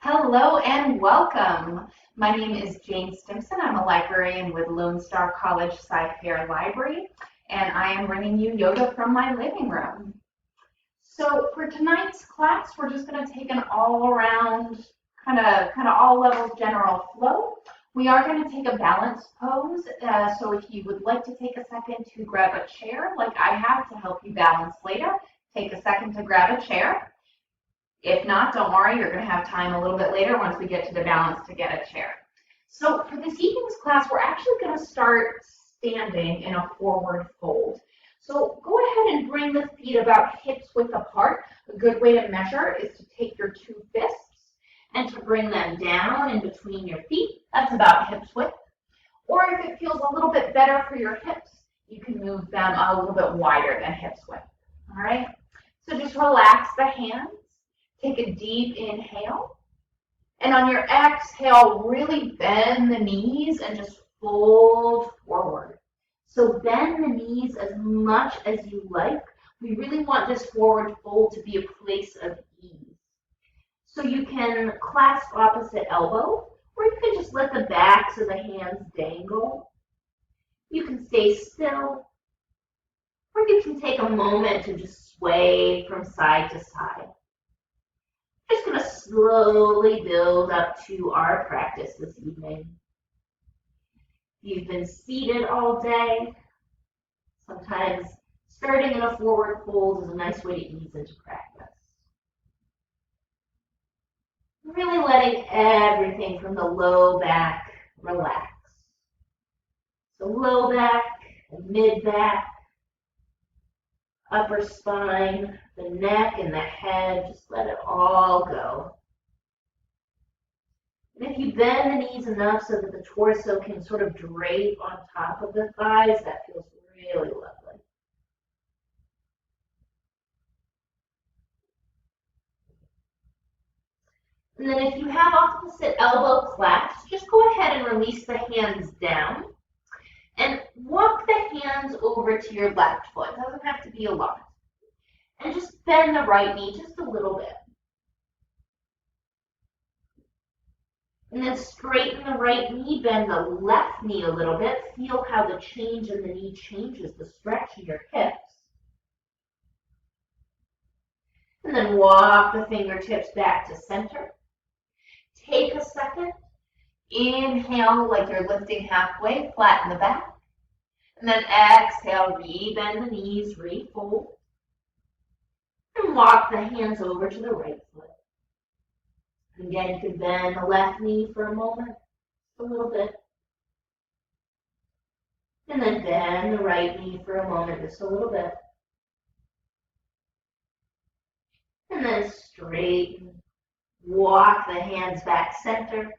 Hello and welcome. My name is Jane Stimson. I'm a librarian with Lone Star College CyFair Library, and I am bringing you yoga from my living room. So for tonight's class, we're just going to take an all-around, kind of all levels general flow. We are going to take a balance pose, so if you would like to take a second to grab a chair, like I have to help you balance later, take a second to grab a chair. If not, don't worry, you're going to have time a little bit later once we get to the balance to get a chair. So for this evening's class, we're actually going to start standing in a forward fold. So go ahead and bring the feet about hips width apart. A good way to measure is to take your two fists and to bring them down in between your feet. That's about hips width. Or if it feels a little bit better for your hips, you can move them a little bit wider than hips width. All right? So just relax the hands. Take a deep inhale, and on your exhale, really bend the knees and just fold forward. So bend the knees as much as you like. We really want this forward fold to be a place of ease. So you can clasp opposite elbow, or you can just let the backs of the hands dangle. You can stay still, or you can take a moment to just sway from side to side. Just going to slowly build up to our practice this evening. You've been seated all day. Sometimes starting in a forward fold is a nice way to ease into practice. Really letting everything from the low back relax. So low back, mid back, upper spine, the neck and the head, just let it all go. And if you bend the knees enough so that the torso can sort of drape on top of the thighs, that feels really lovely. And then if you have opposite elbow clasps, just go ahead and release the hands down. And walk the hands over to your left foot. It doesn't have to be a lot. And just bend the right knee just a little bit. And then straighten the right knee, bend the left knee a little bit. Feel how the change in the knee changes the stretch in your hips. And then walk the fingertips back to center. Take a second. Inhale like you're lifting halfway, flatten the back. And then exhale, re-bend the knees, refold. And walk the hands over to the right foot. Again, you can bend the left knee for a moment, a little bit. And then bend the right knee for a moment, just a little bit. And then straighten. Walk the hands back center.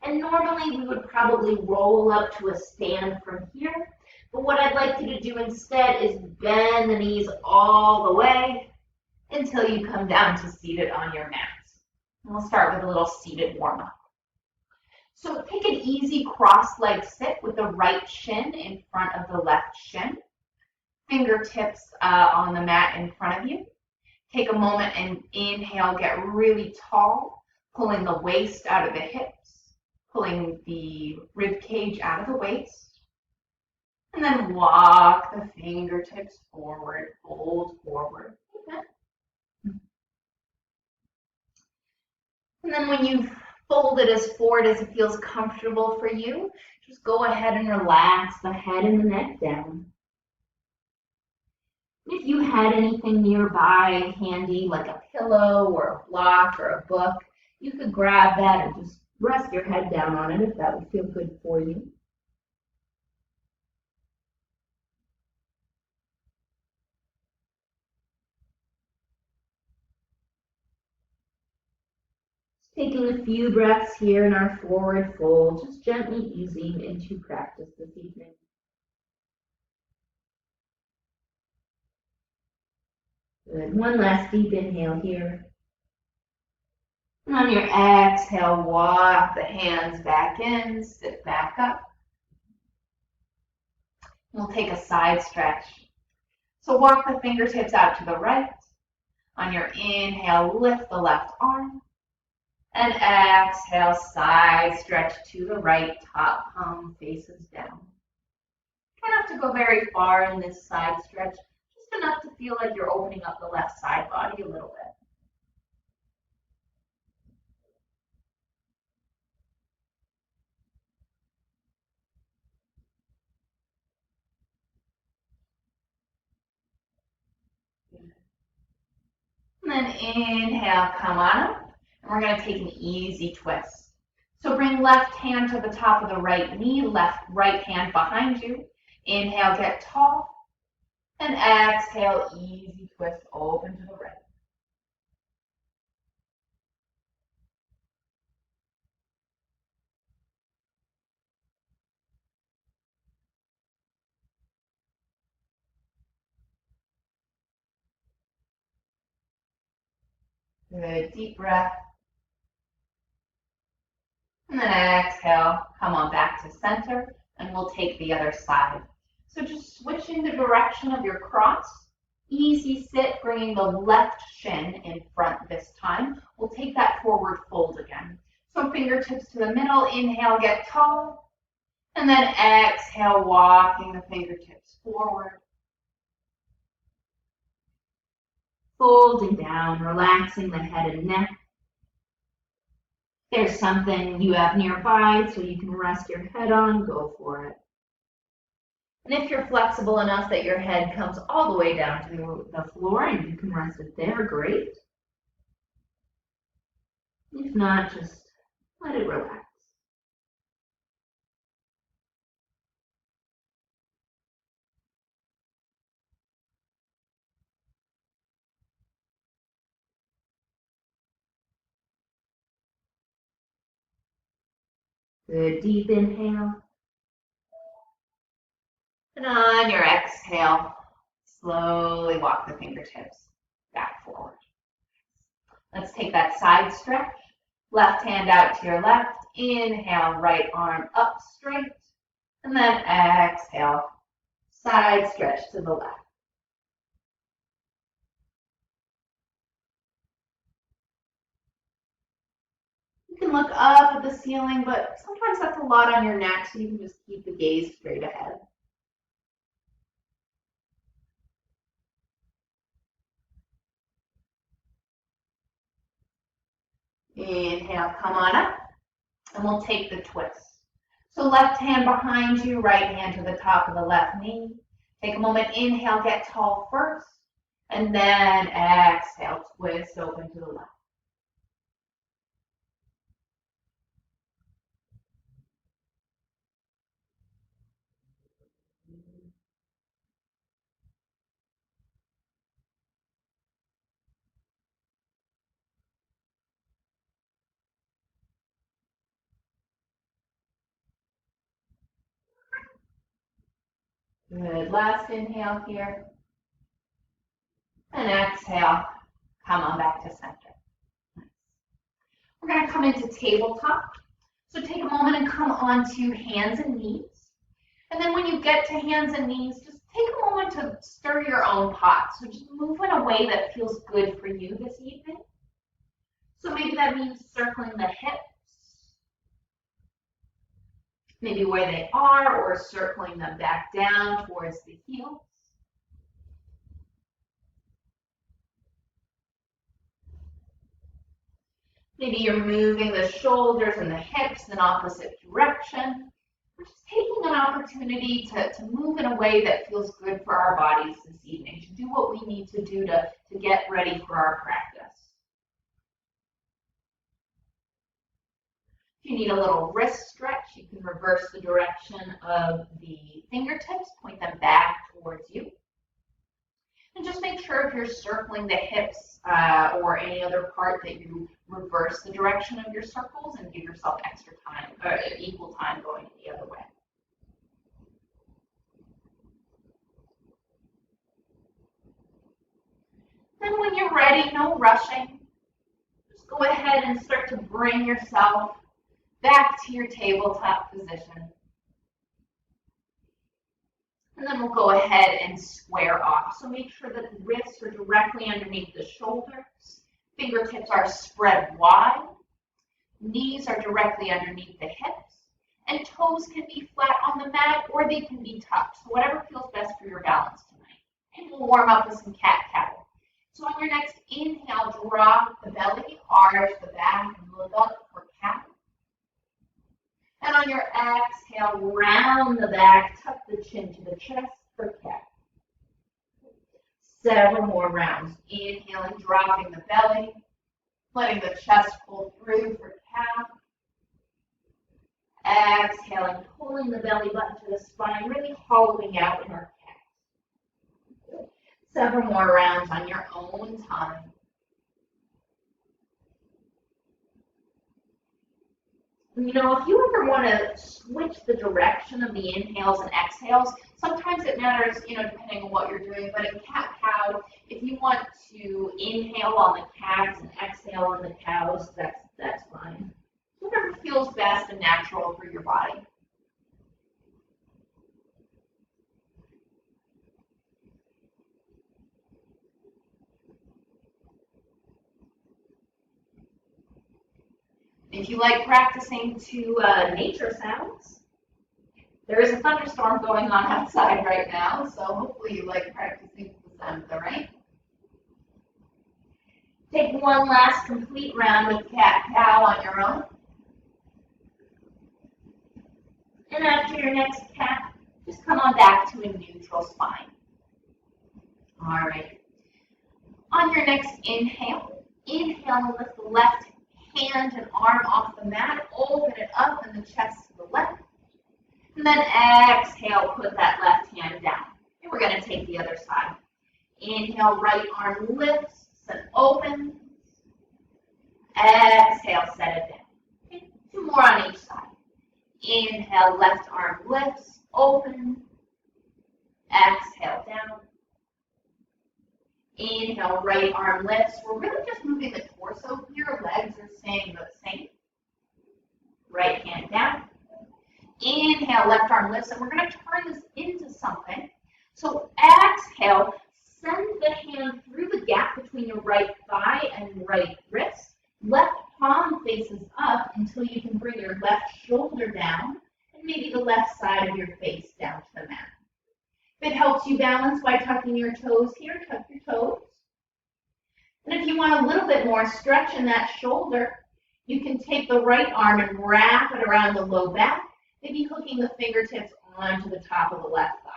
And normally we would probably roll up to a stand from here. But what I'd like you to do instead is bend the knees all the way until you come down to seated on your mat. And we'll start with a little seated warm-up. So take an easy cross-legged sit with the right shin in front of the left shin. Fingertips on the mat in front of you. Take a moment and inhale, get really tall, pulling the waist out of the hips. Pulling the rib cage out of the waist, and then walk the fingertips forward, fold forward. Okay. And then when you've folded as forward as it feels comfortable for you, just go ahead and relax the head and the neck down. If you had anything nearby handy, like a pillow or a block or a book, you could grab that or just rest your head down on it if that would feel good for you. Just taking a few breaths here in our forward fold, just gently easing into practice this evening. Good. One last deep inhale here. And on your exhale, walk the hands back in, sit back up. We'll take a side stretch. So walk the fingertips out to the right. On your inhale, lift the left arm. And exhale, side stretch to the right, top palm faces down. You don't have to go very far in this side stretch, just enough to feel like you're opening up the left side body a little bit. And then inhale, come on up. And we're going to take an easy twist. So bring left hand to the top of the right knee, right hand behind you. Inhale, get tall. And exhale, easy twist, open to the right. Good, deep breath. And then exhale, come on back to center, and we'll take the other side. So just switching the direction of your cross. Easy sit, bringing the left shin in front this time. We'll take that forward fold again. So fingertips to the middle, inhale, get tall. And then exhale, walking the fingertips forward. Folding down, relaxing the head and neck. If there's something you have nearby so you can rest your head on, go for it. And if you're flexible enough that your head comes all the way down to the floor and you can rest it there, great. If not, just let it relax. Good, deep inhale. And on your exhale, slowly walk the fingertips back forward. Let's take that side stretch. Left hand out to your left. Inhale, right arm up straight. And then exhale, side stretch to the left. You can look up at the ceiling, but sometimes that's a lot on your neck, so you can just keep the gaze straight ahead. Inhale, come on up, and we'll take the twist. So left hand behind you, right hand to the top of the left knee. Take a moment, inhale, get tall first, and then exhale, twist open to the left. Good, last inhale here. And exhale, come on back to center. We're going to come into tabletop. So take a moment and come onto hands and knees. And then when you get to hands and knees, just take a moment to stir your own pot. So just move in a way that feels good for you this evening. So maybe that means circling the hips, maybe where they are, or circling them back down towards the heels. Maybe you're moving the shoulders and the hips in opposite direction. We're just taking an opportunity to move in a way that feels good for our bodies this evening, to do what we need to do to get ready for our practice. If you need a little wrist stretch, you can reverse the direction of the fingertips, point them back towards you. And just make sure if you're circling the hips or any other part that you reverse the direction of your circles and give yourself extra time, or equal time going the other way. Then when you're ready, no rushing. Just go ahead and start to bring yourself back to your tabletop position. And then we'll go ahead and square off. So make sure that the wrists are directly underneath the shoulders. Fingertips are spread wide. Knees are directly underneath the hips, and toes can be flat on the mat or they can be tucked. So whatever feels best for your balance tonight. And we'll warm up with some cat-cow. So on your next inhale, drop the belly, arch the back, and look up for cat. And on your exhale, round the back, tuck the chin to the chest for cat. Several more rounds. Inhaling, dropping the belly, letting the chest pull through for cat. Exhaling, pulling the belly button to the spine, really hollowing out in our cat. Several more rounds on your own time. You know, if you ever want to switch the direction of the inhales and exhales, sometimes it matters, depending on what you're doing. But in cat-cow, if you want to inhale on the cats and exhale on the cows, that's fine. Whatever feels best and natural for your body. If you like practicing to nature sounds, there is a thunderstorm going on outside right now, so hopefully you like practicing the sounds, all right? Take one last complete round of cat-cow on your own. And after your next cat, just come on back to a neutral spine. All right. On your next inhale, lift the left hand and arm off the mat, open it up in the chest to the left. And then exhale, put that left hand down. And we're going to take the other side. Inhale, right arm lifts and opens. Exhale, set it down. Okay. 2 more on each side. Inhale, left arm lifts, open. Exhale, down. Inhale, right arm lifts. We're really just moving the torso here. Legs are staying the same. Right hand down. Inhale, left arm lifts, and we're going to turn this into something. So exhale, send the hand through the gap between your right thigh and right wrist. Left palm faces up until you can bring your left shoulder down and maybe the left side of your face down to the mat. If it helps you balance by tucking your toes here, tuck your toes. And if you want a little bit more stretch in that shoulder, you can take the right arm and wrap it around the low back, maybe hooking the fingertips onto the top of the left thigh.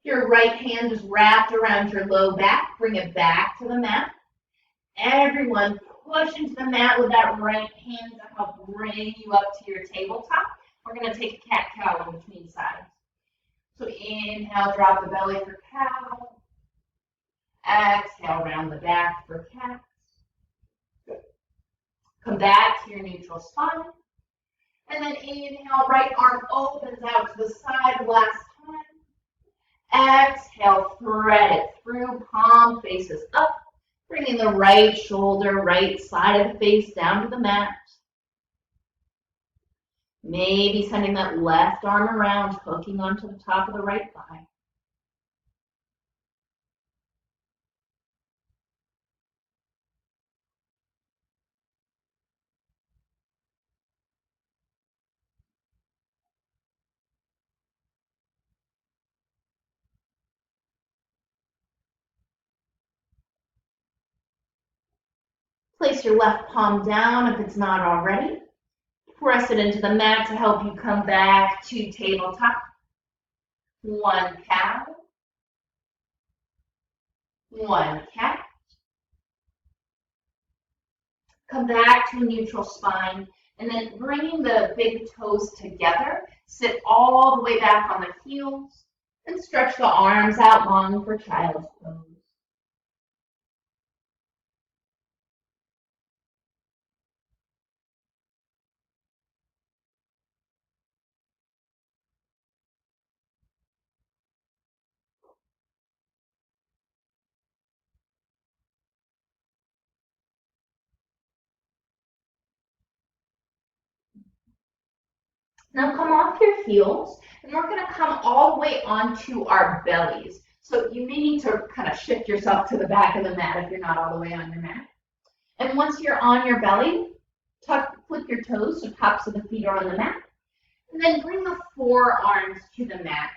Your right hand is wrapped around your low back. Bring it back to the mat. Everyone push into the mat with that right hand to help bring you up to your tabletop. We're going to take a cat-cow in between sides. So inhale, drop the belly for cow. Exhale, round the back for cat. Good. Come back to your neutral spine. And then inhale, right arm opens out to the side last time. Exhale, thread it through, palm faces up, bringing the right shoulder, right side of the face down to the mat. Maybe sending that left arm around, hooking onto the top of the right thigh. Place your left palm down if it's not already. Press it into the mat to help you come back to tabletop. One cow. One cat. Come back to a neutral spine, and then bringing the big toes together, sit all the way back on the heels, and stretch the arms out long for child's pose. Now come off your heels, and we're going to come all the way onto our bellies. So you may need to kind of shift yourself to the back of the mat if you're not all the way on your mat. And once you're on your belly, flip your toes so tops of the feet are on the mat. And then bring the forearms to the mat.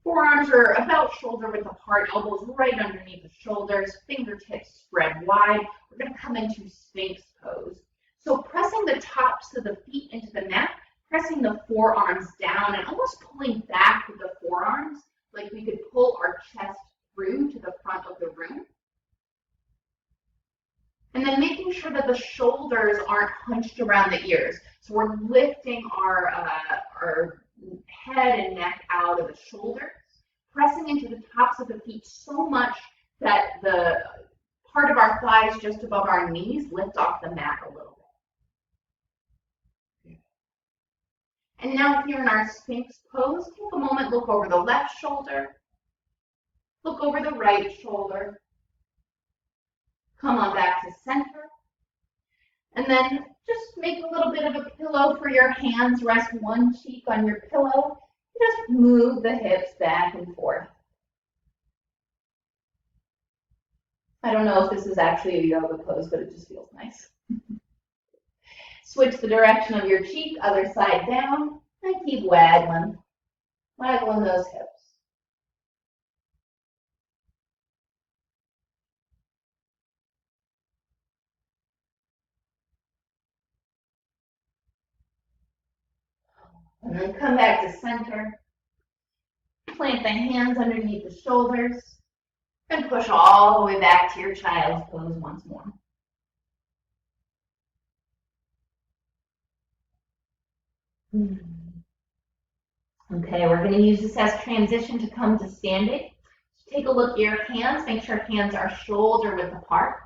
Forearms are about shoulder width apart, elbows right underneath the shoulders, fingertips spread wide. We're going to come into Sphinx Pose. So pressing the tops of the feet into the mat, pressing the forearms down and almost pulling back with the forearms, like we could pull our chest through to the front of the room. And then making sure that the shoulders aren't hunched around the ears. So we're lifting our head and neck out of the shoulders, pressing into the tops of the feet so much that the part of our thighs just above our knees lift off the mat a little bit. And now here in our Sphinx Pose, take a moment, look over the left shoulder, look over the right shoulder, come on back to center, and then just make a little bit of a pillow for your hands. Rest one cheek on your pillow. Just move the hips back and forth. I don't know if this is actually a yoga pose, but it just feels nice. Switch the direction of your cheek, other side down, and keep waggling those hips. And then come back to center. Plant the hands underneath the shoulders. And push all the way back to your child's pose once more. Okay, we're going to use this as transition to come to standing. So take a look at your hands. Make sure hands are shoulder width apart.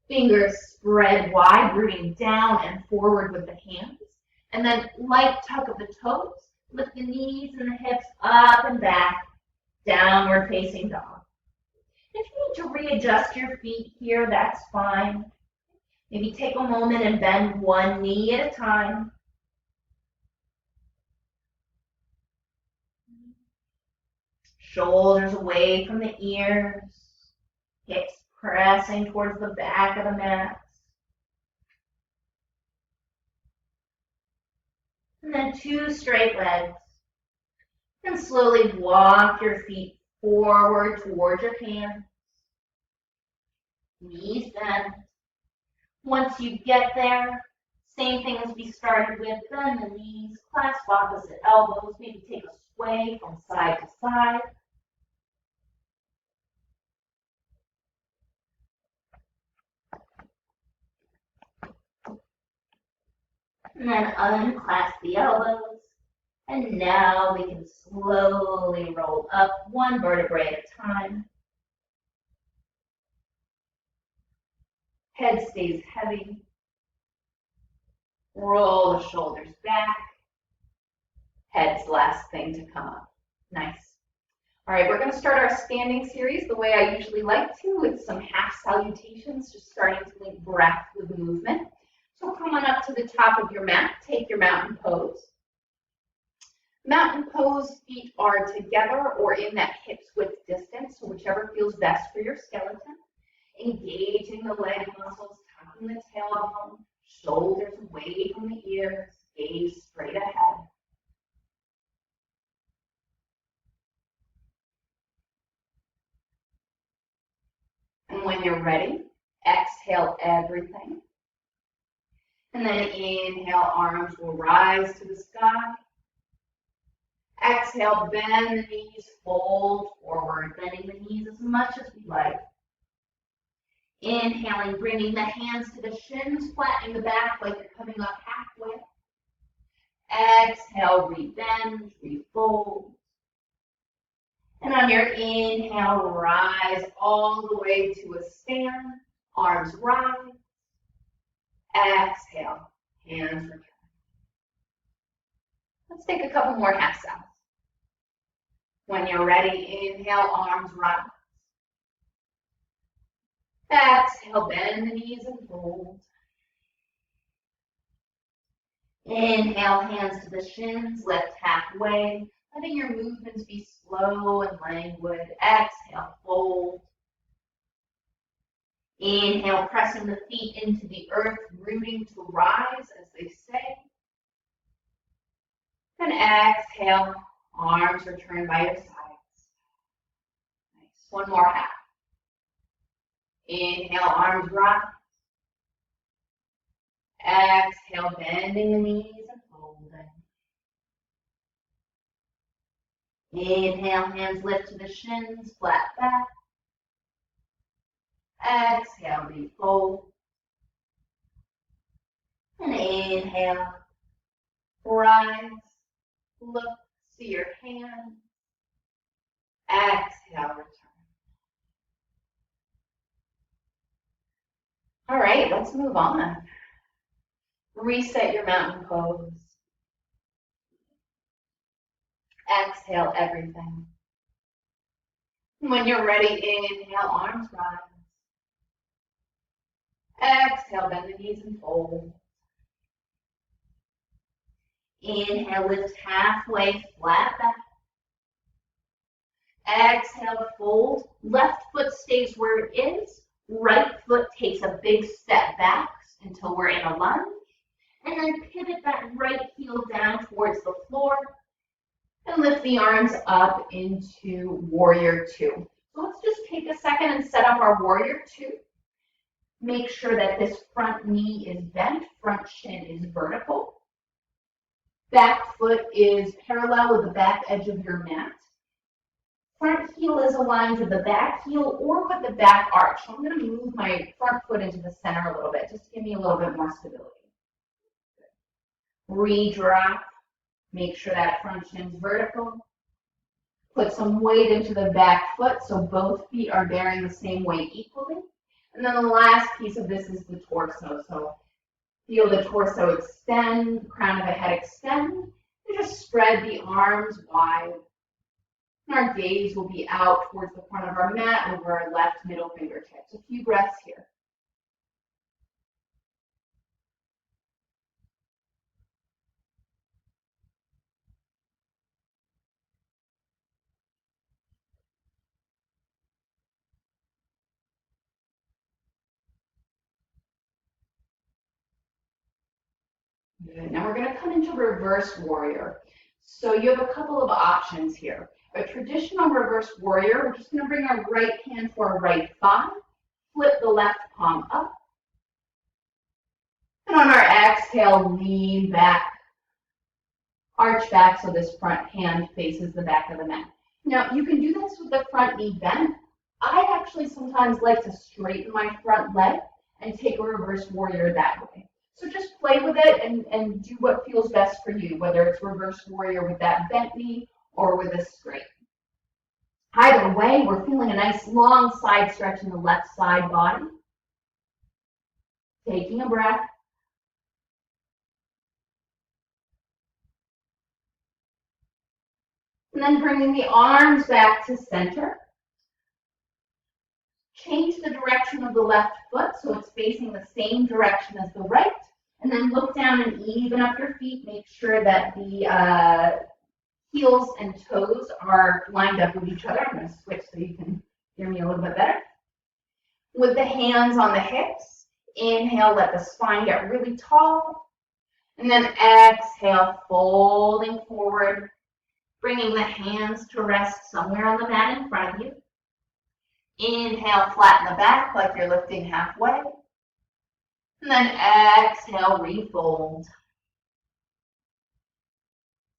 Fingers spread wide, rooting down and forward with the hands. And then light tug of the toes. Lift the knees and the hips up and back. Downward facing dog. If you need to readjust your feet here, that's fine. Maybe take a moment and bend one knee at a time. Shoulders away from the ears. Hips pressing towards the back of the mat. And then 2 straight legs. And slowly walk your feet forward towards your hands. Knees bend. Once you get there, same thing as we started with, bend the knees, clasp opposite elbows, maybe take a sway from side to side. And then unclasp the elbows. And now we can slowly roll up one vertebrae at a time. Head stays heavy. Roll the shoulders back. Head's last thing to come up. Nice. All right, we're going to start our standing series the way I usually like to, with some half salutations, just starting to link breath with movement. So come on up to the top of your mat. Take your mountain pose. Mountain pose, feet are together or in that hips width distance, so whichever feels best for your skeleton. Engaging the leg muscles, tucking the tailbone, shoulders away from the ears, gaze straight ahead. And when you're ready, exhale everything. And then inhale, arms will rise to the sky. Exhale, bend the knees, fold forward, bending the knees as much as we like. Inhaling, bringing the hands to the shins, flattening the back like you're coming up halfway. Exhale, rebend, refold. And on your inhale, rise all the way to a stand. Arms rise. Exhale, hands return. Let's take a couple more half sounds. When you're ready, inhale, arms rise. Exhale, bend the knees and fold. Inhale, hands to the shins, lift halfway, letting your movements be slow and languid. Exhale, fold. Inhale, pressing the feet into the earth, rooting to rise, as they say. Then exhale, arms return by your sides. Nice. One more half. Inhale, arms rise. Exhale, bending the knees and folding. Inhale, hands lift to the shins, flat back. Exhale, refold. And inhale, rise, look, see your hand. Exhale, return. All right, let's move on. Reset your mountain pose. Exhale everything. When you're ready, inhale, arms rise. Exhale, bend the knees and fold. Inhale, lift halfway, flat back. Exhale, fold. Left foot stays where it is. Right foot takes a big step back until we're in a lunge. And then pivot that right heel down towards the floor. And lift the arms up into Warrior Two. So let's just take a second and set up our Warrior Two. Make sure that this front knee is bent, front shin is vertical. Back foot is parallel with the back edge of your mat. Front heel is aligned with the back heel or with the back arch. So I'm going to move my front foot into the center a little bit, just to give me a little bit more stability. Re-drop. Make sure that front shin's vertical. Put some weight into the back foot so both feet are bearing the same weight equally. And then the last piece of this is the torso. So feel the torso extend, crown of the head extend, and just spread the arms wide. And our gaze will be out towards the front of our mat over our left middle fingertips. A few breaths here. Good. Now we're going to come into reverse warrior. So you have a couple of options here. A traditional reverse warrior, we're just going to bring our right hand to our right thigh, flip the left palm up, and on our exhale, lean back, arch back so this front hand faces the back of the mat. Now you can do this with the front knee bent. I actually sometimes like to straighten my front leg and take a reverse warrior that way. So just play with it and do what feels best for you, whether it's reverse warrior with that bent knee or with a straight. Either way, we're feeling a nice long side stretch in the left side body. Taking a breath. And then bringing the arms back to center. Change the direction of the left foot so it's facing the same direction as the right. And then look down and even up your feet. Make sure that the heels and toes are lined up with each other. I'm going to switch so you can hear me a little bit better. With the hands on the hips, inhale, let the spine get really tall. And then exhale, folding forward, bringing the hands to rest somewhere on the mat in front of you. Inhale, flatten the back like you're lifting halfway. And then exhale, refold.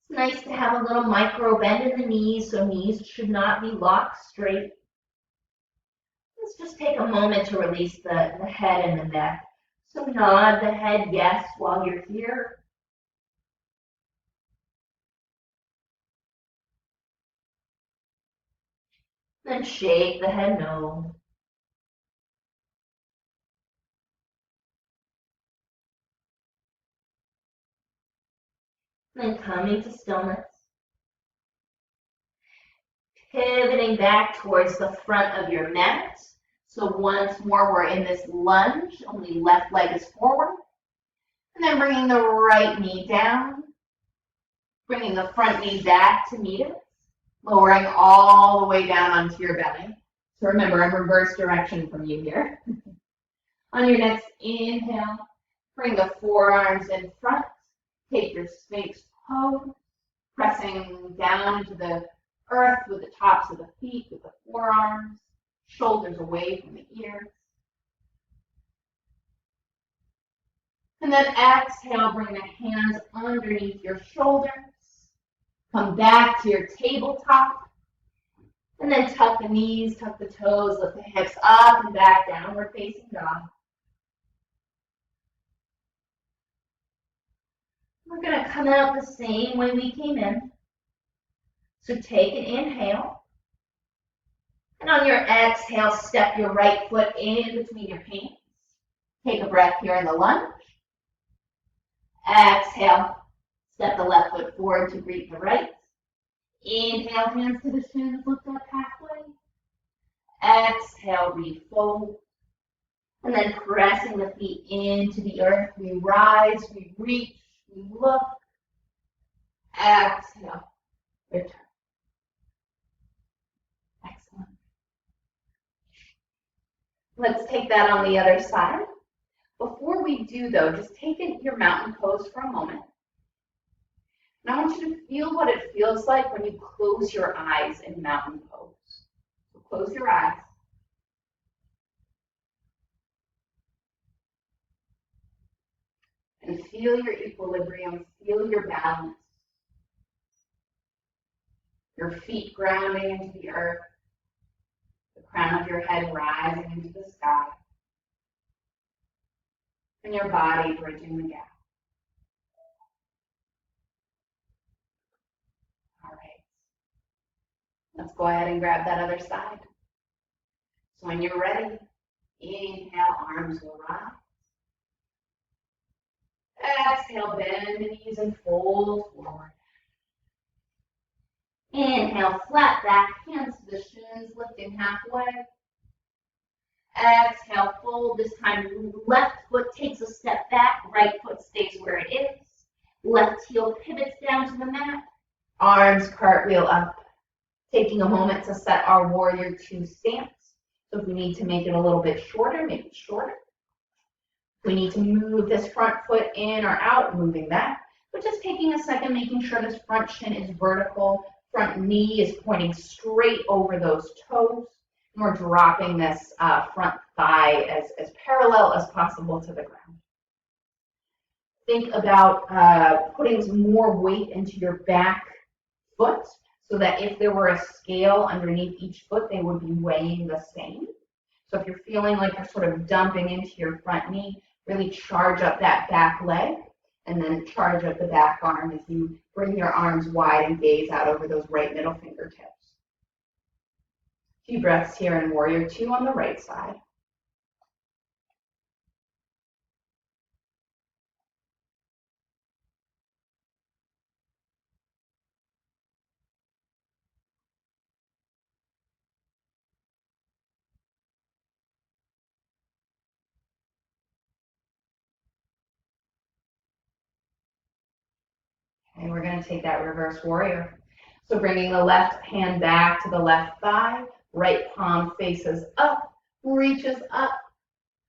It's nice to have a little micro bend in the knees, so knees should not be locked straight. Let's just take a moment to release the head and the neck. So nod the head yes while you're here. Then shake the head no. Then coming to stillness. Pivoting back towards the front of your mat. So once more, we're in this lunge. Only left leg is forward. And then bringing the right knee down, bringing the front knee back to meet it, lowering all the way down onto your belly. So remember, I'm reverse direction from you here. On your next inhale, bring the forearms in front. Take your Sphinx Pose, pressing down into the earth with the tops of the feet, with the forearms, shoulders away from the ears. And then exhale, bring the hands underneath your shoulders. Come back to your tabletop. And then tuck the knees, tuck the toes, lift the hips up and back, downward facing dog. We're going to come out the same way we came in. So take an inhale. And on your exhale, step your right foot in between your hands. Take a breath here in the lunge. Exhale, step the left foot forward to greet the right. Inhale, hands to the shins, lift up halfway. Exhale, refold. And then pressing the feet into the earth, we rise, we reach, we look. Exhale, return. Excellent. Let's take that on the other side. Before we do, though, just take your mountain pose for a moment. And I want you to feel what it feels like when you close your eyes in mountain pose. So close your eyes. And feel your equilibrium, feel your balance. Your feet grounding into the earth, the crown of your head rising into the sky, and your body bridging the gap. All right. Let's go ahead and grab that other side. So when you're ready, inhale, arms will rise. Exhale, bend the knees and fold forward. Inhale, flat back, hands to the shins, lifting halfway. Exhale, fold. This time, left foot takes a step back, right foot stays where it is. Left heel pivots down to the mat. Arms cartwheel up. Taking a moment to set our warrior two stance. So if we need to make it a little bit shorter, make it shorter. If we need to move this front foot in or out, moving that. But just taking a second, making sure this front shin is vertical. Front knee is pointing straight over those toes. And we're dropping this front thigh as parallel as possible to the ground. Think about putting more weight into your back foot so that if there were a scale underneath each foot, they would be weighing the same. So if you're feeling like you're sort of dumping into your front knee, really charge up that back leg and then charge up the back arm as you bring your arms wide and gaze out over those right middle fingertips. A few breaths here in Warrior Two on the right side. And we're going to take that reverse warrior. So bringing the left hand back to the left thigh, right palm faces up, reaches up,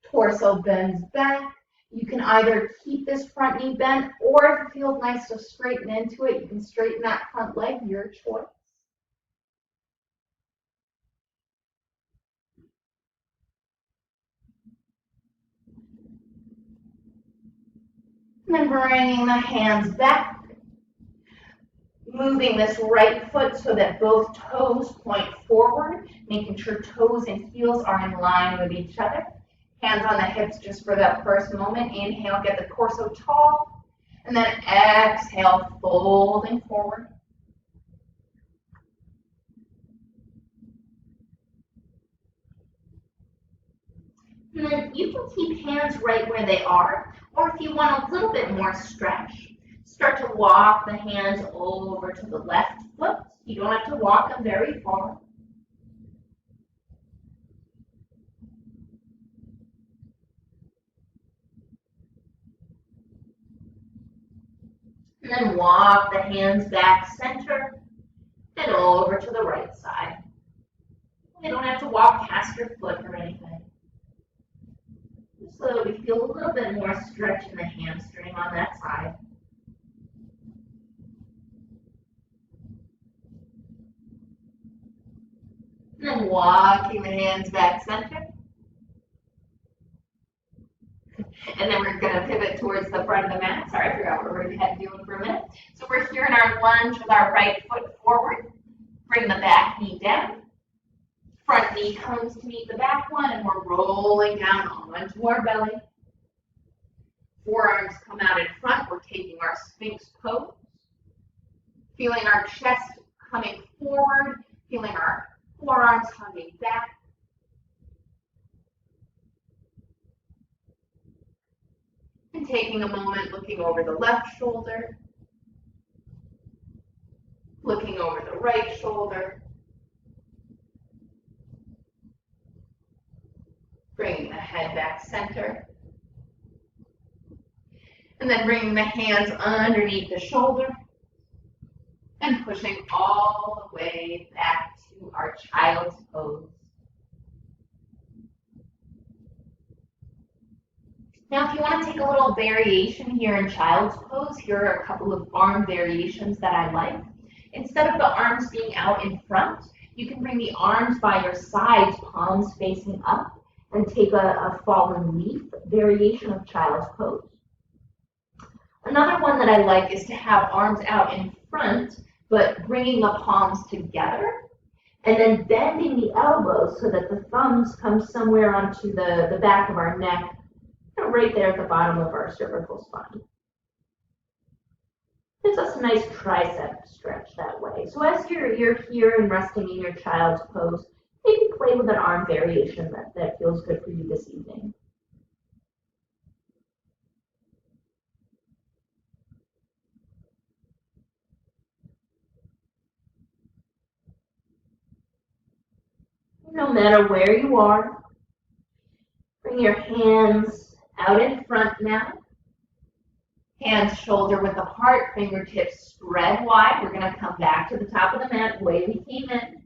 torso bends back. You can either keep this front knee bent, or if it feels nice to straighten into it, you can straighten that front leg, your choice. And then bringing the hands back. Moving this right foot so that both toes point forward, making sure toes and heels are in line with each other. Hands on the hips just for that first moment. Inhale, get the torso tall. And then exhale, folding forward. And then you can keep hands right where they are, or if you want a little bit more stretch, start to walk the hands over to the left foot. You don't have to walk them very far. then walk the hands back center and over to the right side. You don't have to walk past your foot or anything. Just so that we feel a little bit more stretch in the hamstring on that side. And then walking the hands back center. And then we're going to pivot towards the front of the mat. Sorry, I forgot what we had doing for a minute. So we're here in our lunge with our right foot forward. Bring the back knee down. Front knee comes to meet the back one, and we're rolling down onto our belly. Forearms come out in front. We're taking our Sphinx Pose. Feeling our chest coming forward. Feeling our forearms hugging back. And taking a moment looking over the left shoulder, looking over the right shoulder, bringing the head back center, and then bringing the hands underneath the shoulder and pushing all the way back to our child's pose. Now, if you want to take a little variation here in child's pose, here are a couple of arm variations that I like. Instead of the arms being out in front, you can bring the arms by your sides, palms facing up, and take a fallen leaf variation of child's pose. Another one that I like is to have arms out in front, but bringing the palms together, and then bending the elbows so that the thumbs come somewhere onto the back of our neck, right there at the bottom of our cervical spine. Gives us a nice tricep stretch that way. So as you're here and resting in your child's pose, maybe play with an arm variation that feels good for you this evening. No matter where you are, bring your hands out in front now. Hands shoulder width apart, fingertips spread wide. We're going to come back to the top of the mat the way we came in.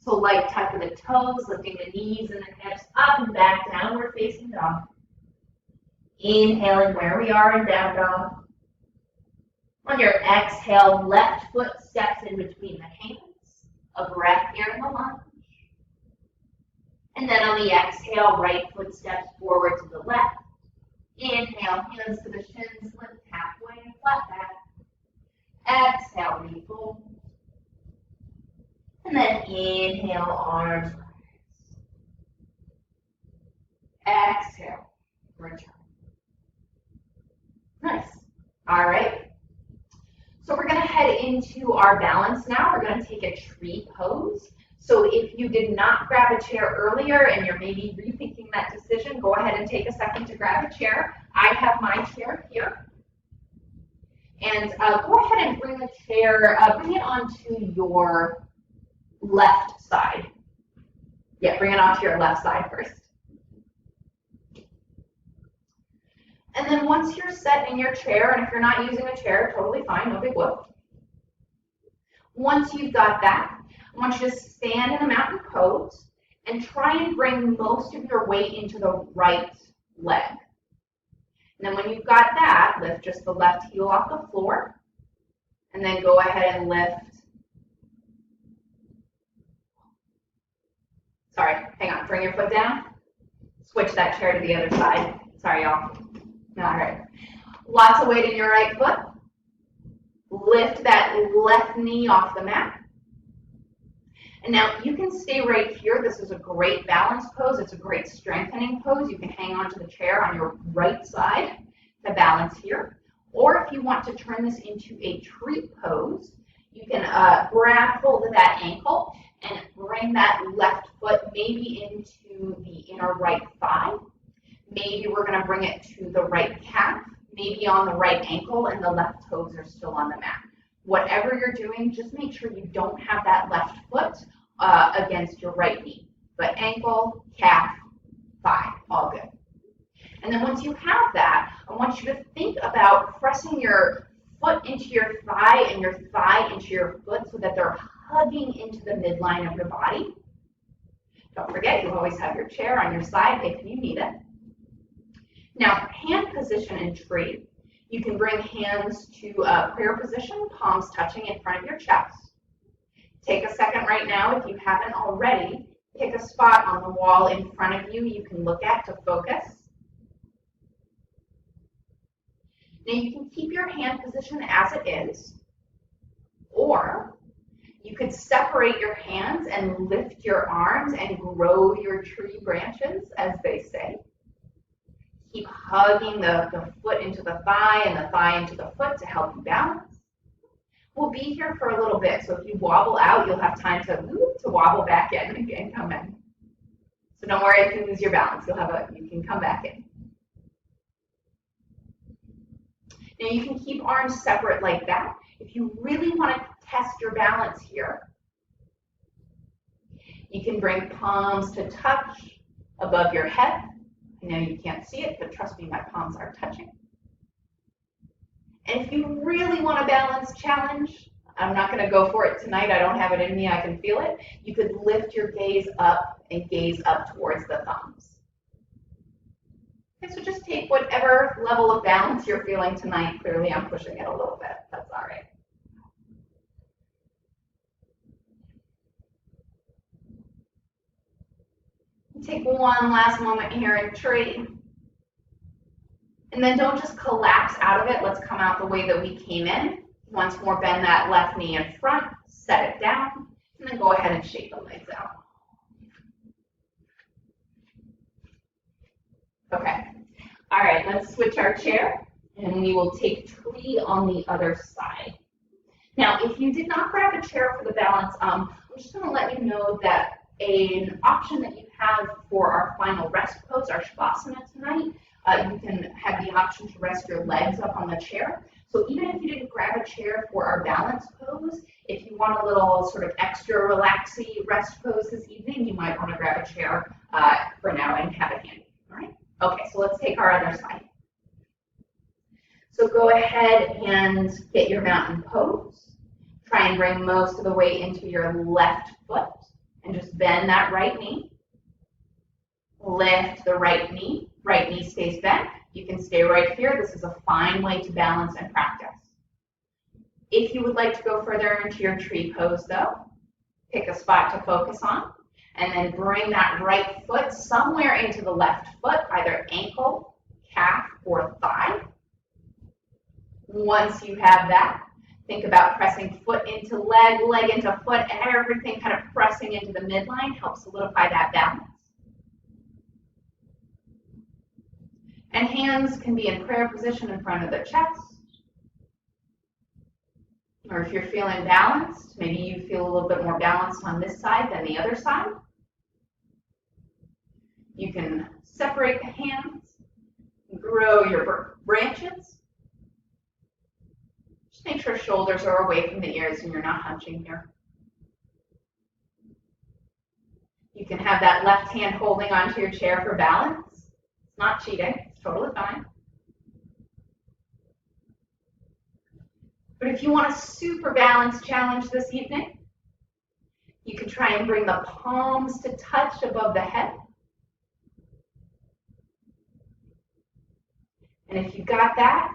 So light tuck of the toes, lifting the knees and the hips up and back, downward facing dog. Inhaling where we are in down dog. On your exhale, left foot steps in between the hands. A breath here in the lunge. And then on the exhale, right foot steps forward to the left. Inhale, hands to the shins, lift halfway, flat back. Exhale, refold. And then inhale, arms rise. Exhale, return. Nice. All right. So we're going to head into our balance now. We're going to take a tree pose. So if you did not grab a chair earlier and you're maybe rethinking that decision, go ahead and take a second to grab a chair. I have my chair here. And go ahead and bring the chair, bring it onto your left side. Yeah, bring it onto your left side first. And then once you're set in your chair, and if you're not using a chair, totally fine, no big whoop. Once you've got that, I want you to stand in a mountain pose and try and bring most of your weight into the right leg. And then when you've got that, lift just the left heel off the floor, and then go ahead and lift. Sorry, hang on, bring your foot down. Switch that chair to the other side. Sorry, y'all. All right. Lots of weight in your right foot. Lift that left knee off the mat. And now you can stay right here. This is a great balance pose. It's a great strengthening pose. You can hang onto the chair on your right side to balance here. Or if you want to turn this into a tree pose, you can grab hold of that ankle and bring that left foot maybe into the inner right thigh. Maybe we're going to bring it to the right calf, maybe on the right ankle, and the left toes are still on the mat. Whatever you're doing, just make sure you don't have that left foot against your right knee. But ankle, calf, thigh, all good. And then once you have that, I want you to think about pressing your foot into your thigh and your thigh into your foot so that they're hugging into the midline of your body. Don't forget, you always have your chair on your side if you need it. Now, hand position in tree. You can bring hands to a prayer position, palms touching in front of your chest. Take a second right now, if you haven't already, pick a spot on the wall in front of you can look at to focus. Now you can keep your hand position as it is, or you could separate your hands and lift your arms and grow your tree branches, as they say. Keep hugging the foot into the thigh and the thigh into the foot to help you balance. We'll be here for a little bit, so if you wobble out, you'll have time to wobble back in and come in. So don't worry if you lose your balance. You can come back in. Now you can keep arms separate like that. If you really want to test your balance here, you can bring palms to touch above your head. I know you can't see it, but trust me, my palms are touching. And if you really want a balance challenge, I'm not going to go for it tonight. I don't have it in me. I can feel it. You could lift your gaze up and gaze up towards the thumbs. Okay, so just take whatever level of balance you're feeling tonight. Clearly, I'm pushing it a little bit. That's all right. Take one last moment here in tree. And then don't just collapse out of it. Let's come out the way that we came in. Once more, bend that left knee in front, set it down, and then go ahead and shake the legs out. Okay. All right, let's switch our chair, and we will take tree on the other side. Now, if you did not grab a chair for the balance, I'm just going to let you know that an option that you have for our final rest pose, our Shavasana tonight, you can have the option to rest your legs up on the chair. So even if you didn't grab a chair for our balance pose, if you want a little sort of extra relaxy rest pose this evening, you might want to grab a chair for now and have it handy. All right? Okay, so let's take our other side. So go ahead and get your mountain pose. Try and bring most of the weight into your left foot and just bend that right knee. Lift the right knee stays bent. You can stay right here. This is a fine way to balance and practice. If you would like to go further into your tree pose though, pick a spot to focus on and then bring that right foot somewhere into the left foot, either ankle, calf, or thigh. Once you have that, think about pressing foot into leg, leg into foot, everything kind of pressing into the midline helps solidify that balance. And hands can be in prayer position in front of the chest. Or if you're feeling balanced, maybe you feel a little bit more balanced on this side than the other side. You can separate the hands, grow your branches. Just make sure shoulders are away from the ears and you're not hunching here. You can have that left hand holding onto your chair for balance. It's not cheating. Totally fine. But if you want a super balanced challenge this evening, you can try and bring the palms to touch above the head. And if you got that,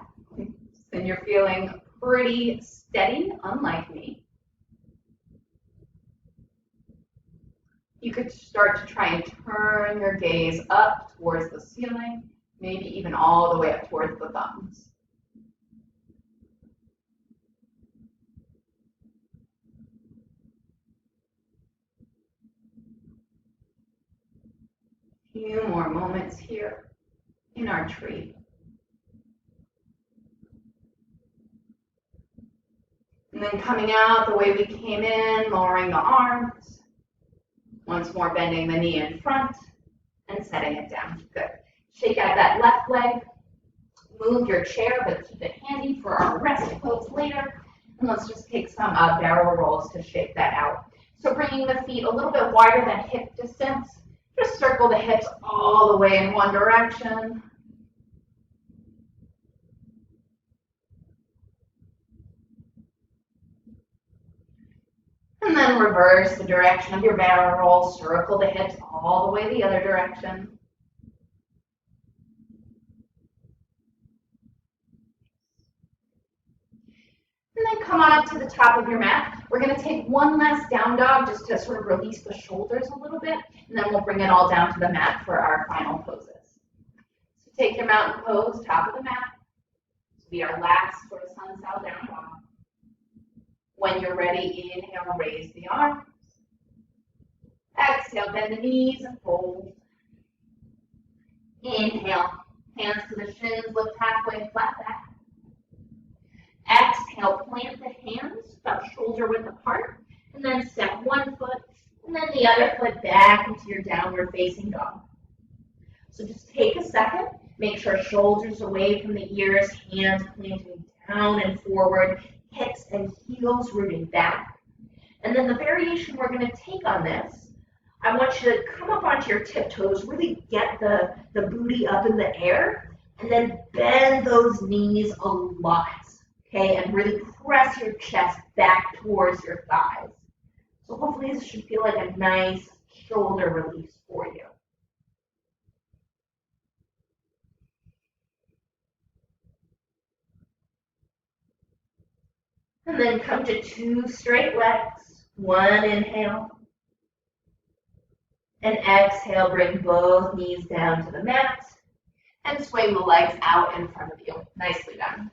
then you're feeling pretty steady, unlike me. You could start to try and turn your gaze up towards the ceiling, maybe even all the way up towards the thumbs. A few more moments here in our tree. And then coming out the way we came in, lowering the arms. Once more, bending the knee in front and setting it down. Good. Shake out that left leg. Move your chair, but keep it handy for our rest pose later. And let's just take some barrel rolls to shake that out. So bringing the feet a little bit wider than hip distance. Just circle the hips all the way in one direction. then reverse the direction of your barrel roll, circle the hips all the way the other direction. And then come on up to the top of your mat. We're going to take one last down dog just to sort of release the shoulders a little bit, and then we'll bring it all down to the mat for our final poses. So take your mountain pose, top of the mat. This will be our last sort of sun cell down dog. When you're ready, inhale, raise the arms. Exhale, bend the knees and fold. Inhale, hands to the shins, lift halfway, flat back. Exhale, plant the hands about shoulder width apart, and then step one foot, and then the other foot back into your downward facing dog. So just take a second, make sure shoulders away from the ears, hands planting down and forward, hips and heels rooting back. And then the variation we're going to take on this, I want you to come up onto your tiptoes, really get the booty up in the air, and then bend those knees a lot. Okay, and really press your chest back towards your thighs. So hopefully this should feel like a nice shoulder release for you. And then come to two straight legs. One inhale. And exhale, bring both knees down to the mat. And swing the legs out in front of you. Nicely done.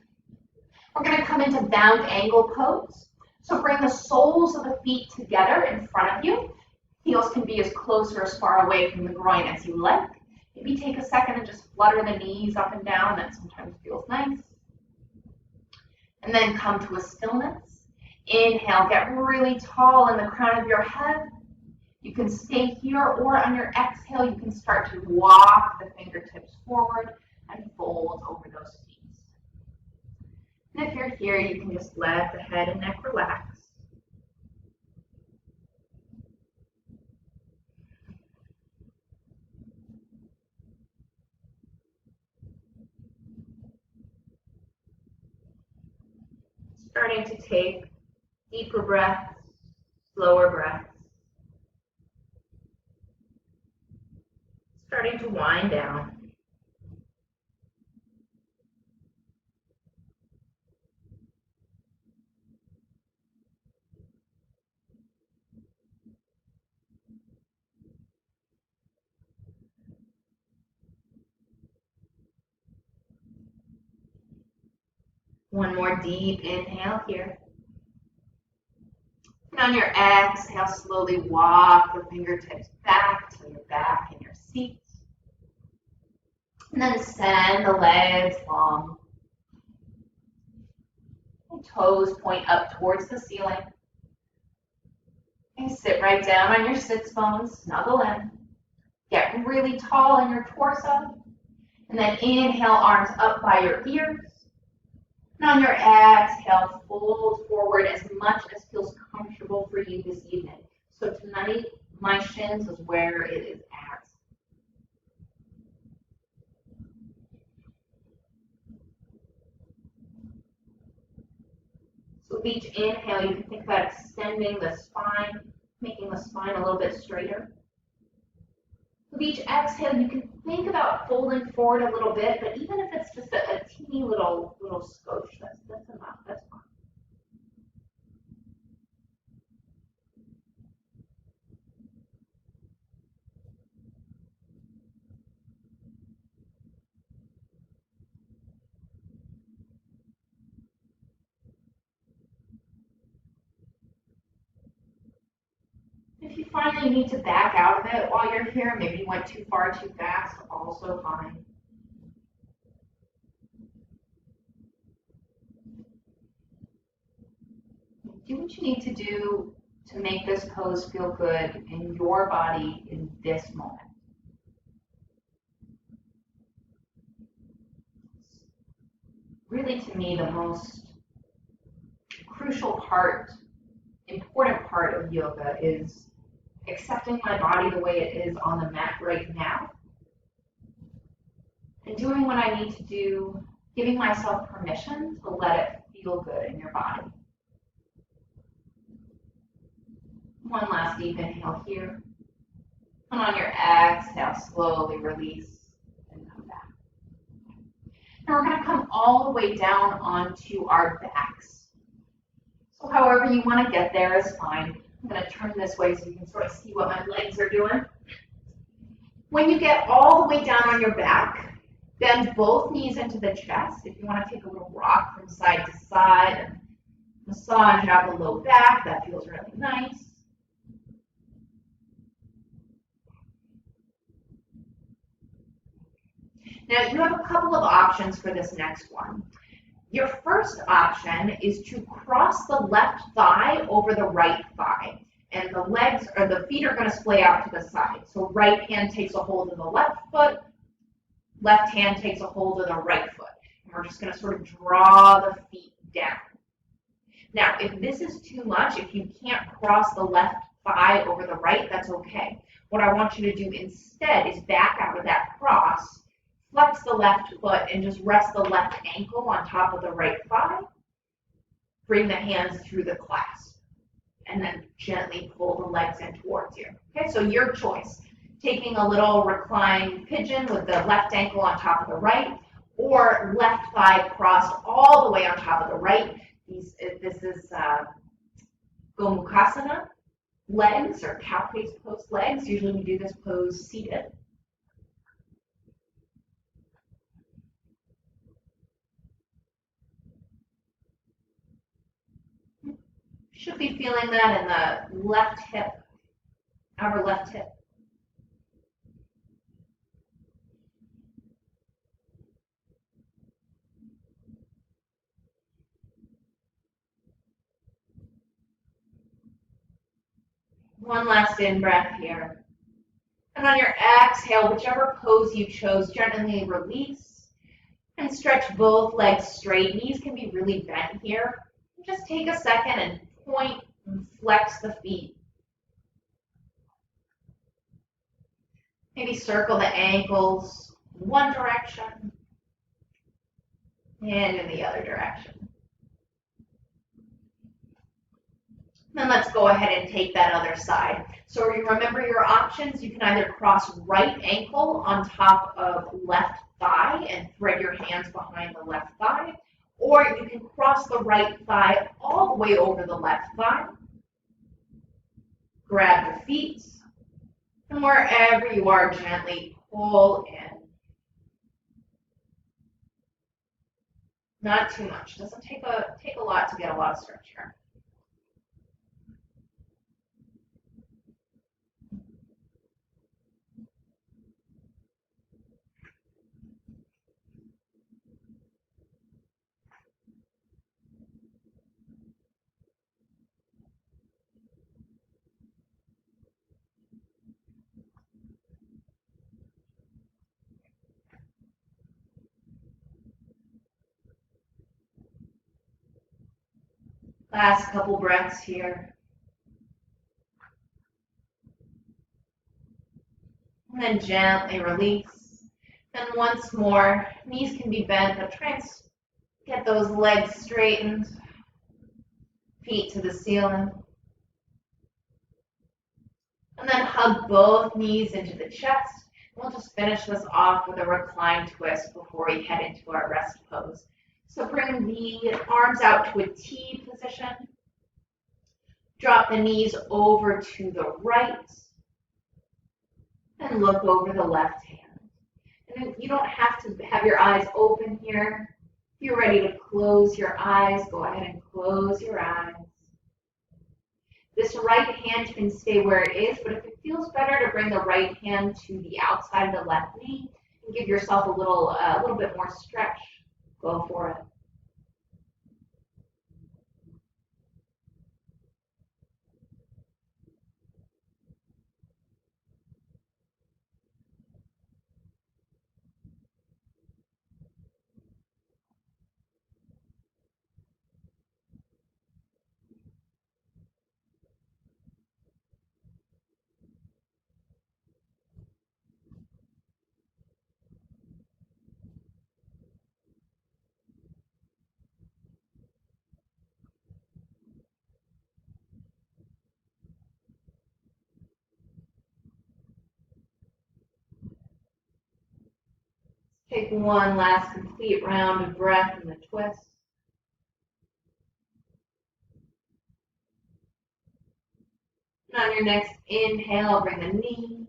We're going to come into bound angle pose. So bring the soles of the feet together in front of you. Heels can be as close or as far away from the groin as you like. Maybe take a second and just flutter the knees up and down. That sometimes feels nice. And then come to a stillness. Inhale, get really tall in the crown of your head. You can stay here, or on your exhale, you can start to walk the fingertips forward and fold over those feet. And if you're here, you can just let the head and neck relax. Starting to take deeper breaths, slower breaths. Starting to wind down. One more deep inhale here. And on your exhale, slowly walk the fingertips back to your back in your seat. And then send the legs long. And toes point up towards the ceiling. And sit right down on your sits bones, snuggle in. Get really tall in your torso. And then inhale, arms up by your ears. And on your exhale, fold forward as much as feels comfortable for you this evening. So tonight, my shins is where it is at. So with each inhale, you can think about extending the spine, making the spine a little bit straighter. With each exhale, you can think about folding forward a little bit, but even if it's just a teeny little skosh, that's enough. That's fine. If you find that you need to back out of it while you're here, maybe you went too far too fast, also fine. Do what you need to do to make this pose feel good in your body in this moment. Really, to me, the most crucial part, important part of yoga is accepting my body the way it is on the mat right now, and doing what I need to do, giving myself permission to let it feel good in your body. One last deep inhale here. And on your exhale, slowly release and come back. Now we're going to come all the way down onto our backs. So however you want to get there is fine. I'm going to turn this way so you can sort of see what my legs are doing. When you get all the way down on your back, bend both knees into the chest. If you want to take a little rock from side to side and massage out the low back, that feels really nice. Now you have a couple of options for this next one. Your first option is to cross the left thigh over the right thigh. And the legs or the feet are going to splay out to the side. So right hand takes a hold of the left foot, left hand takes a hold of the right foot. And we're just going to sort of draw the feet down. Now, if this is too much, if you can't cross the left thigh over the right, that's okay. What I want you to do instead is back out of that cross, flex the left foot, and just rest the left ankle on top of the right thigh. Bring the hands through the clasp. And then gently pull the legs in towards you. Okay, so your choice. Taking a little reclined pigeon with the left ankle on top of the right, or left thigh crossed all the way on top of the right. This is Gomukhasana legs, or cow face pose legs. Usually we do this pose seated. Should be feeling that in the left hip, outer left hip. One last in-breath here. And on your exhale, whichever pose you chose, gently release and stretch both legs straight. Knees can be really bent here. Just take a second and point and flex the feet. Maybe circle the ankles in one direction and in the other direction. Then let's go ahead and take that other side. So you remember your options. You can either cross right ankle on top of left thigh and thread your hands behind the left thigh, or you can cross the right thigh all the way over the left thigh. Grab the feet, and wherever you are, gently pull in. Not too much. Doesn't take a lot to get a lot of stretch here. Last couple breaths here. And then gently release. And once more, knees can be bent, but try and get those legs straightened. Feet to the ceiling. And then hug both knees into the chest. We'll just finish this off with a recline twist before we head into our rest pose. So bring the arms out to a T position. Drop the knees over to the right. And look over the left hand. And you don't have to have your eyes open here. If you're ready to close your eyes, go ahead and close your eyes. This right hand can stay where it is, but if it feels better to bring the right hand to the outside of the left knee and give yourself a little bit more stretch, go for it. Take one last complete round of breath in the twist. And on your next inhale, bring the knees,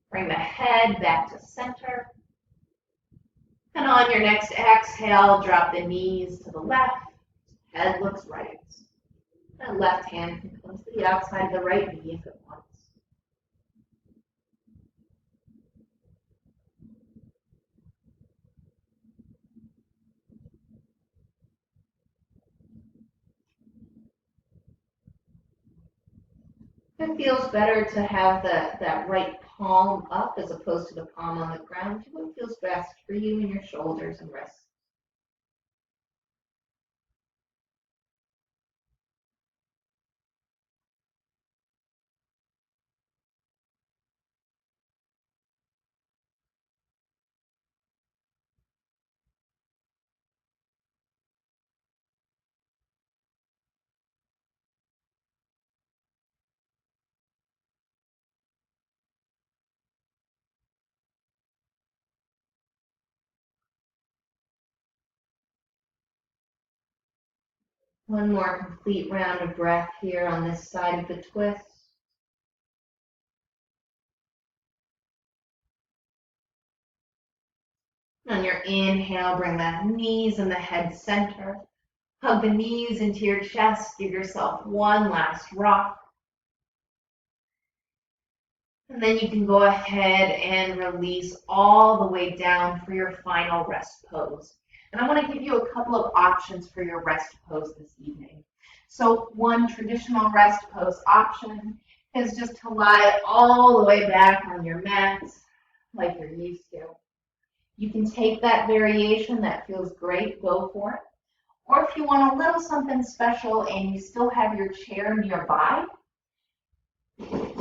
bring the head back to center. And on your next exhale, drop the knees to the left, head looks right. And left hand can come to the outside of the right knee if it wants. If it feels better to have that right palm up as opposed to the palm on the ground, do what feels best for you and your shoulders and wrists. One more complete round of breath here on this side of the twist. On your inhale, bring the knees and the head center. Hug the knees into your chest. Give yourself one last rock. And then you can go ahead and release all the way down for your final rest pose. And I want to give you a couple of options for your rest pose this evening. So one traditional rest pose option is just to lie all the way back on your mat like you're used to. You can take that variation, that feels great, go for it. Or if you want a little something special and you still have your chair nearby,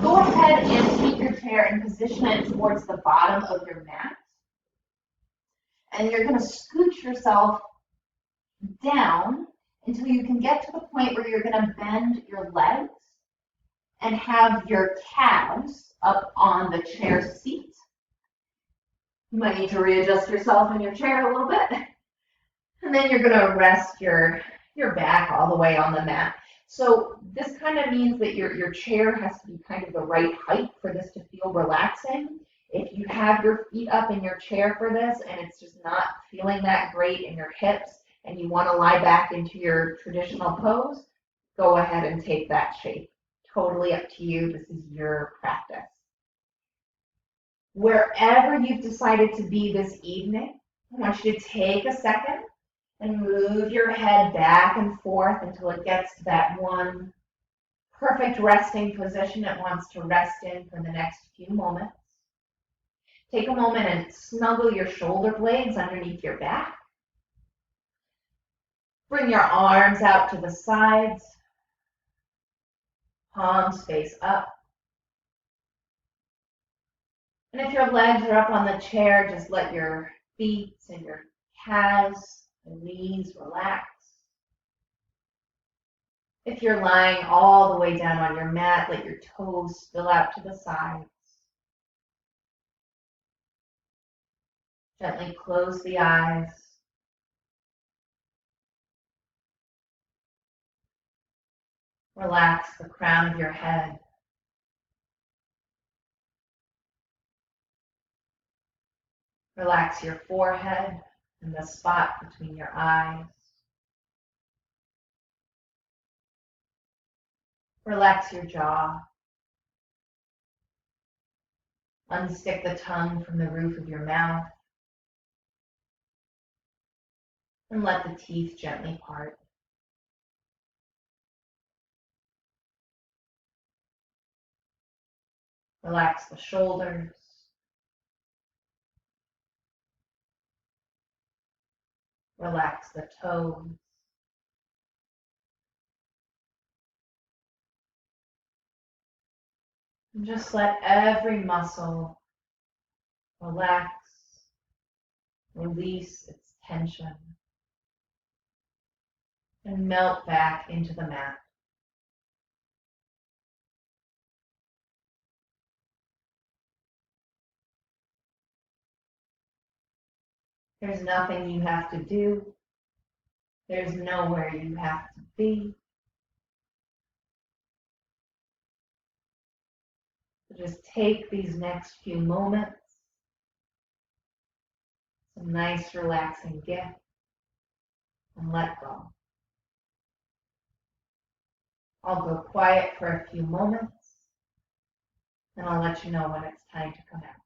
go ahead and take your chair and position it towards the bottom of your mat. And you're going to scooch yourself down until you can get to the point where you're going to bend your legs and have your calves up on the chair seat. You might need to readjust yourself in your chair a little bit. And then you're going to rest your back all the way on the mat. So this kind of means that your chair has to be kind of the right height for this to feel relaxing. If you have your feet up in your chair for this and it's just not feeling that great in your hips and you want to lie back into your traditional pose, go ahead and take that shape. Totally up to you. This is your practice. Wherever you've decided to be this evening, I want you to take a second and move your head back and forth until it gets to that one perfect resting position it wants to rest in for the next few moments. Take a moment and snuggle your shoulder blades underneath your back. Bring your arms out to the sides, palms face up. And if your legs are up on the chair, just let your feet and your calves and knees relax. If you're lying all the way down on your mat, let your toes spill out to the sides. Gently close the eyes. Relax the crown of your head. Relax your forehead and the spot between your eyes. Relax your jaw. Unstick the tongue from the roof of your mouth. And let the teeth gently part. Relax the shoulders. Relax the toes. And just let every muscle relax, release its tension, and melt back into the mat. There's nothing you have to do. There's nowhere you have to be. So just take these next few moments, some nice relaxing gift, and let go. I'll go quiet for a few moments, and I'll let you know when it's time to come out.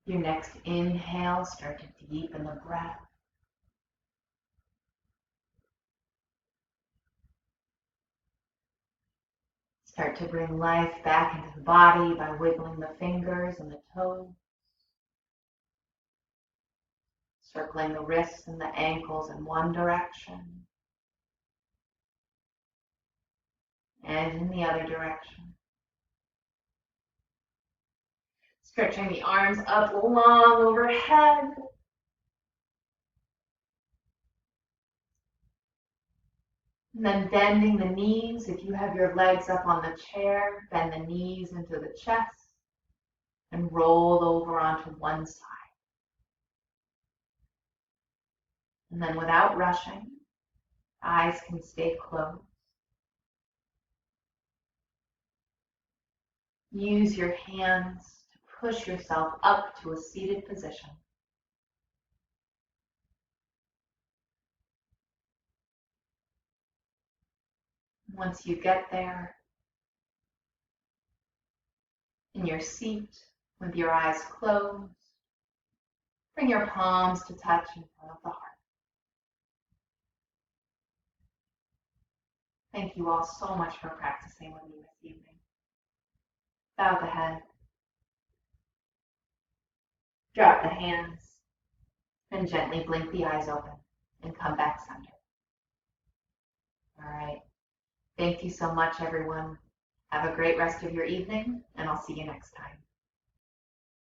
Your next inhale, start to deepen the breath. Start to bring life back into the body by wiggling the fingers and the toes. Circling the wrists and the ankles in one direction and in the other direction. Stretching the arms up long overhead. And then bending the knees. If you have your legs up on the chair, bend the knees into the chest and roll over onto one side. And then without rushing, eyes can stay closed. Use your hands to push yourself up to a seated position. Once you get there, in your seat with your eyes closed, bring your palms to touch in front of the heart. Thank you all so much for practicing with me this evening. Bow the head. Drop the hands. And gently blink the eyes open and come back center. All right. Thank you so much, everyone. Have a great rest of your evening, and I'll see you next time.